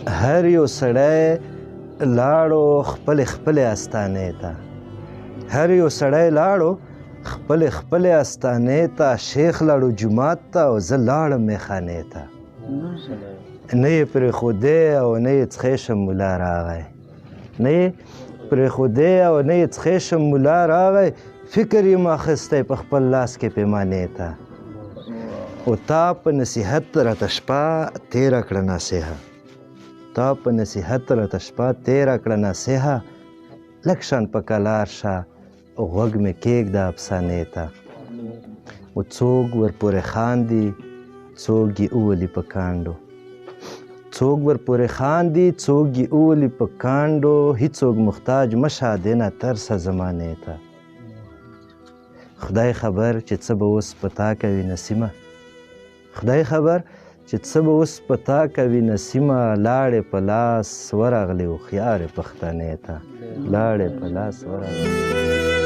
هر یو سړی لاړو خپلې استانې ته هر یو سړی لاړو خپلې استانې ته شیخ لاړو جومات ته او زه لاړم میخانې ته نه یې پرېښودی او نه یې څښی شم ملا راغی نه یې پرېښودی او نه یې څښی شم ملا راغی فکر یې اخیستی په خپل لاس کې پیمانې ته او تا په نصیحت راته شپه تېره کړه ناصحه تا په نصیحت راته شپه تېره کړه ناصحه لږ شان په کلار شه غوږ مې کېږده افسانې ته و څوک ورپورې خاندي څوک یې وولي په کانډو څوک ورپورې خاندي څوک یې وولي په کانډو هیڅوک محتاج مه شه دې نه ترسه زمانې ته خدای خبر چې څه به اوس په تا کوي نسیمه خدای خبر چې څه به اوس په تا کوي نسیمه لاړې په لاس ورغلې هوښیارې پښتنې ته لاړې په لاس ورغلې